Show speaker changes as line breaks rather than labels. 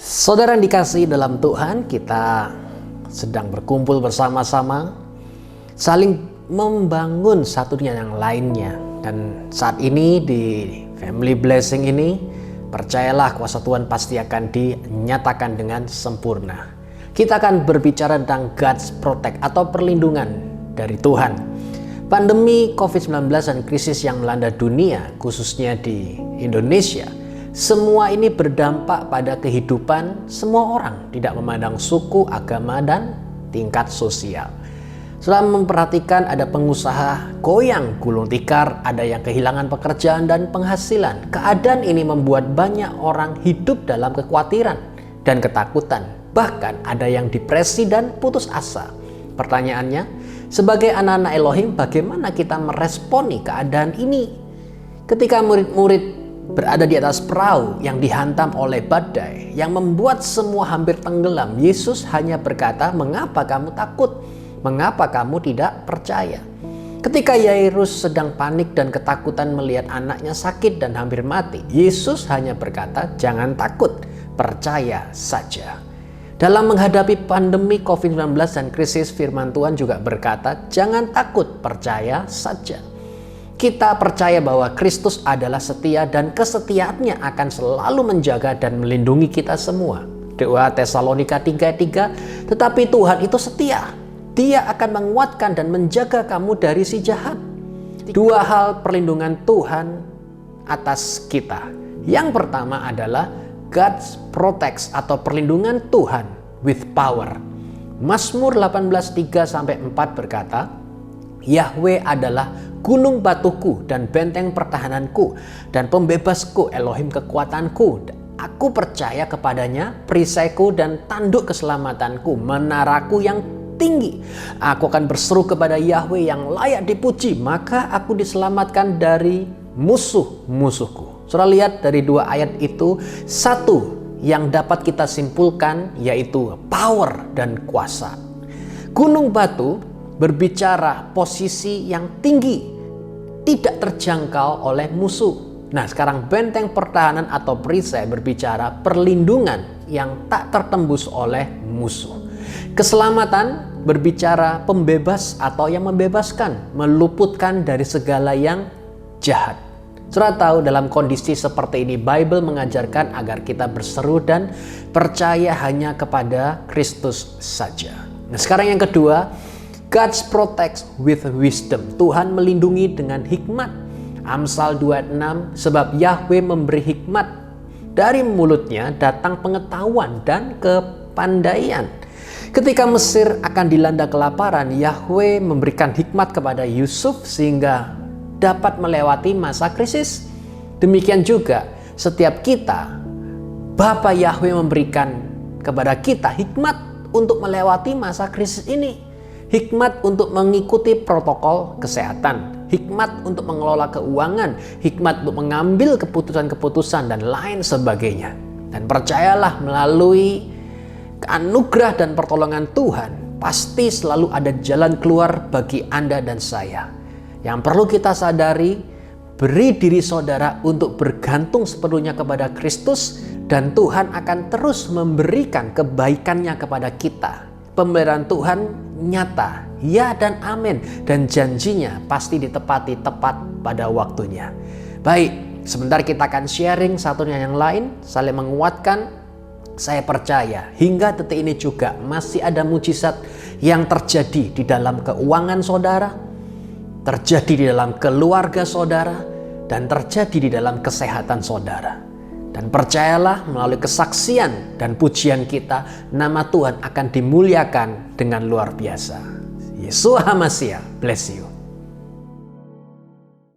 Saudara yang dikasihi dalam Tuhan, kita sedang berkumpul bersama-sama, saling membangun satunya yang lainnya. Dan saat ini di Family Blessing ini, percayalah kuasa Tuhan pasti akan dinyatakan dengan sempurna. Kita akan berbicara tentang God's Protect atau perlindungan dari Tuhan. Pandemi COVID-19 dan krisis yang melanda dunia, khususnya di Indonesia, semua ini berdampak pada kehidupan semua orang, tidak memandang suku, agama, dan tingkat sosial. Setelah memperhatikan, ada pengusaha goyang gulung tikar, ada yang kehilangan pekerjaan dan penghasilan. Keadaan ini membuat banyak orang hidup dalam kekhawatiran dan ketakutan. Bahkan ada yang depresi dan putus asa. Pertanyaannya, sebagai anak-anak Elohim, bagaimana kita meresponi keadaan ini? Ketika murid-murid berada di atas perahu yang dihantam oleh badai yang membuat semua hampir tenggelam, Yesus hanya berkata, "Mengapa kamu takut? Mengapa kamu tidak percaya?" Ketika Yairus sedang panik dan ketakutan melihat anaknya sakit dan hampir mati, Yesus hanya berkata, "Jangan takut, percaya saja." Dalam menghadapi pandemi COVID-19 dan krisis, firman Tuhan juga berkata, "Jangan takut, percaya saja." Kita percaya bahwa Kristus adalah setia dan kesetiaannya akan selalu menjaga dan melindungi kita semua. 2 Tesalonika 3:3, tetapi Tuhan itu setia. Dia akan menguatkan dan menjaga kamu dari si jahat. Dua hal perlindungan Tuhan atas kita. Yang pertama adalah God's protects atau perlindungan Tuhan with power. Mazmur 18:3-4 berkata, "Yahweh adalah gunung batuku dan benteng pertahananku dan pembebasku, Elohim kekuatanku. Aku percaya kepadanya, perisaiku dan tanduk keselamatanku, menaraku yang tinggi. Aku akan berseru kepada Yahweh yang layak dipuji, maka aku diselamatkan dari musuh-musuhku." Saudara lihat dari dua ayat itu, satu yang dapat kita simpulkan yaitu power dan kuasa. Gunung batu berbicara posisi yang tinggi, tidak terjangkau oleh musuh. Nah, sekarang benteng pertahanan atau perisai berbicara perlindungan yang tak tertembus oleh musuh. Keselamatan berbicara pembebas atau yang membebaskan, meluputkan dari segala yang jahat. Saudara tahu, dalam kondisi seperti ini, Bible mengajarkan agar kita berseru dan percaya hanya kepada Kristus saja. Nah, sekarang yang kedua, God's protects with wisdom. Tuhan melindungi dengan hikmat. Amsal 2:6, sebab Yahweh memberi hikmat. Dari mulutnya datang pengetahuan dan kepandaian. Ketika Mesir akan dilanda kelaparan, Yahweh memberikan hikmat kepada Yusuf sehingga dapat melewati masa krisis. Demikian juga setiap kita, Bapa Yahweh memberikan kepada kita hikmat untuk melewati masa krisis ini. Hikmat untuk mengikuti protokol kesehatan, hikmat untuk mengelola keuangan, hikmat untuk mengambil keputusan-keputusan dan lain sebagainya. Dan percayalah, melalui anugerah dan pertolongan Tuhan, pasti selalu ada jalan keluar bagi Anda dan saya. Yang perlu kita sadari, beri diri saudara untuk bergantung sepenuhnya kepada Kristus, dan Tuhan akan terus memberikan kebaikannya kepada kita. Pemberian Tuhan nyata, ya dan amin, dan janjinya pasti ditepati tepat pada waktunya. Baik, sebentar kita akan sharing satunya yang lain, saling menguatkan. Saya percaya hingga detik ini juga masih ada mujizat yang terjadi di dalam keuangan saudara, terjadi di dalam keluarga saudara, dan terjadi di dalam kesehatan saudara. Dan percayalah, melalui kesaksian dan pujian kita, nama Tuhan akan dimuliakan dengan luar biasa. Yeshua HaMashiach, bless you.